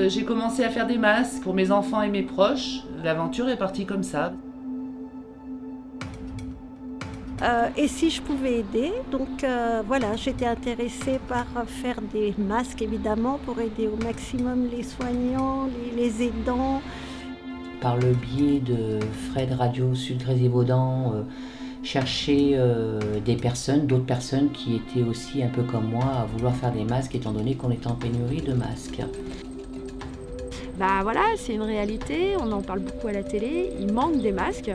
J'ai commencé à faire des masques pour mes enfants et mes proches. L'aventure est partie comme ça. Et si je pouvais aider, donc voilà, j'étais intéressée par faire des masques évidemment pour aider au maximum les soignants, les aidants. Par le biais de Fred Radio Sud Grésivaudan, chercher d'autres personnes qui étaient aussi un peu comme moi à vouloir faire des masques étant donné qu'on était en pénurie de masques. Bah voilà, c'est une réalité, on en parle beaucoup à la télé, il manque des masques.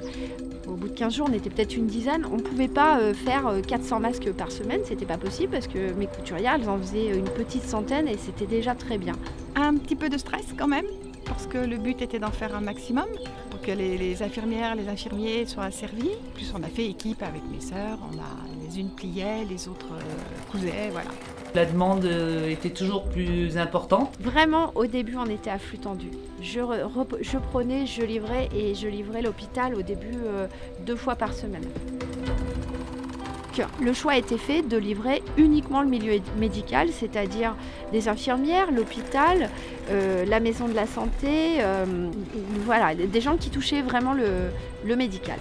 Au bout de 15 jours, on était peut-être une dizaine. On ne pouvait pas faire 400 masques par semaine, c'était pas possible parce que mes couturières, elles en faisaient une petite centaine et c'était déjà très bien. Un petit peu de stress quand même, parce que le but était d'en faire un maximum pour que les infirmières, les infirmiers soient servis. En plus, on a fait équipe avec mes sœurs, les unes pliaient, les autres cousaient, voilà. La demande était toujours plus importante. Vraiment, au début, on était à flux tendu. Je prenais, je livrais l'hôpital au début 2 fois par semaine. Le choix a été fait de livrer uniquement le milieu médical, c'est-à-dire des infirmières, l'hôpital, la maison de la santé, voilà, des gens qui touchaient vraiment le médical.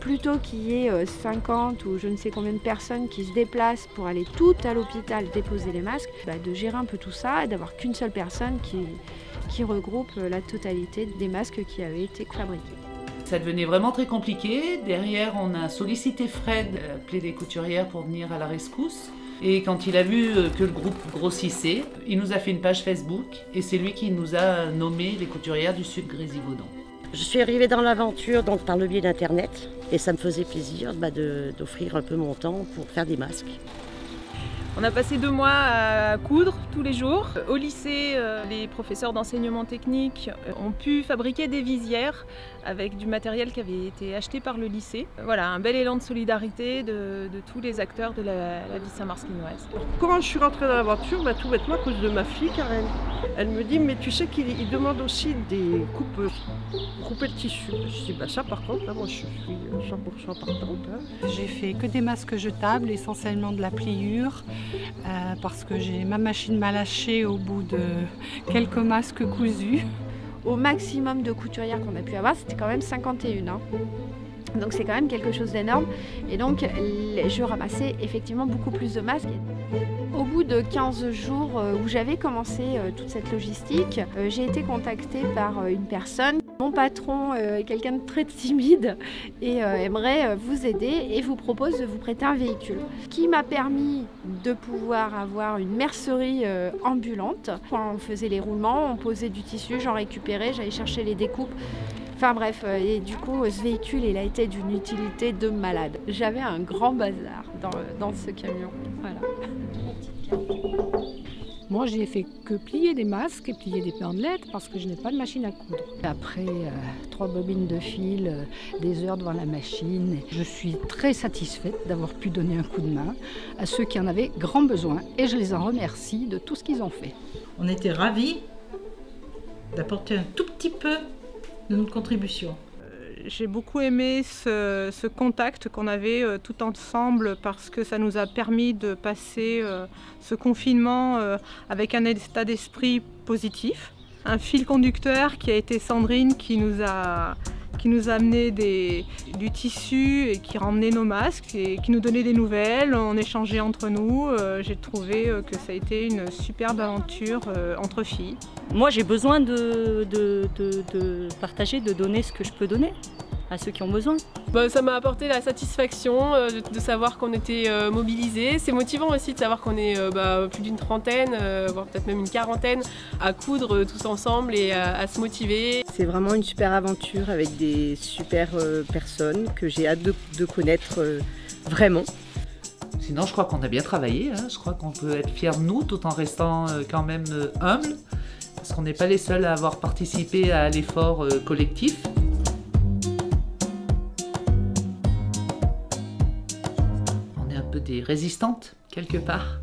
Plutôt qu'il y ait 50 ou je ne sais combien de personnes qui se déplacent pour aller toutes à l'hôpital déposer les masques, de gérer un peu tout ça et d'avoir qu'une seule personne qui regroupe la totalité des masques qui avaient été fabriqués. Ça devenait vraiment très compliqué. Derrière, on a sollicité Fred, appelé des couturières pour venir à la rescousse. Et quand il a vu que le groupe grossissait, il nous a fait une page Facebook et c'est lui qui nous a nommé les couturières du Sud Grésivaudan. Je suis arrivée dans l'aventure donc par le biais d'Internet et ça me faisait plaisir d'offrir un peu mon temps pour faire des masques. On a passé 2 mois à coudre tous les jours. Au lycée, les professeurs d'enseignement technique ont pu fabriquer des visières avec du matériel qui avait été acheté par le lycée. Voilà, un bel élan de solidarité de tous les acteurs de la vie saint-marcelinoise. Quand je suis rentrée dans l'aventure, tout bêtement à cause de ma fille Karen. Elle me dit, mais tu sais qu'il demande aussi des coupeuses, couper le tissu. Je dis, ça par contre, là, moi je suis 100% partante. J'ai fait que des masques jetables, essentiellement de la pliure, parce que j'ai ma machine m'a lâché au bout de quelques masques cousus. Au maximum de couturières qu'on a pu avoir, c'était quand même 51. Hein. Donc c'est quand même quelque chose d'énorme. Et donc je ramassais effectivement beaucoup plus de masques. Au bout de 15 jours où j'avais commencé toute cette logistique, j'ai été contactée par une personne. Mon patron est quelqu'un de très timide et aimerait vous aider et vous propose de vous prêter un véhicule qui m'a permis de pouvoir avoir une mercerie ambulante. Quand on faisait les roulements, on posait du tissu, j'en récupérais, j'allais chercher les découpes. Enfin bref, et du coup ce véhicule il a été d'une utilité de malade. J'avais un grand bazar dans ce camion. Voilà. Moi, j'ai fait que plier des masques et plier des bandelettes parce que je n'ai pas de machine à coudre. Après 3 bobines de fil, des heures devant la machine, je suis très satisfaite d'avoir pu donner un coup de main à ceux qui en avaient grand besoin et je les en remercie de tout ce qu'ils ont fait. On était ravis d'apporter un tout petit peu de notre contribution. J'ai beaucoup aimé ce contact qu'on avait tout ensemble parce que ça nous a permis de passer ce confinement avec un état d'esprit positif. Un fil conducteur qui a été Sandrine qui nous a amené du tissu et qui ramenait nos masques et qui nous donnait des nouvelles, on échangeait entre nous. J'ai trouvé que ça a été une superbe aventure entre filles. Moi j'ai besoin de partager, de donner ce que je peux donner à ceux qui ont besoin. Ça m'a apporté la satisfaction de savoir qu'on était mobilisés. C'est motivant aussi de savoir qu'on est plus d'une trentaine, voire peut-être même une quarantaine, à coudre tous ensemble et à se motiver. C'est vraiment une super aventure avec des super personnes que j'ai hâte de connaître vraiment. Sinon, je crois qu'on a bien travaillé. Hein. Je crois qu'on peut être fiers de nous tout en restant quand même humble, parce qu'on n'est pas les seuls à avoir participé à l'effort collectif. On est un peu des résistantes, quelque part.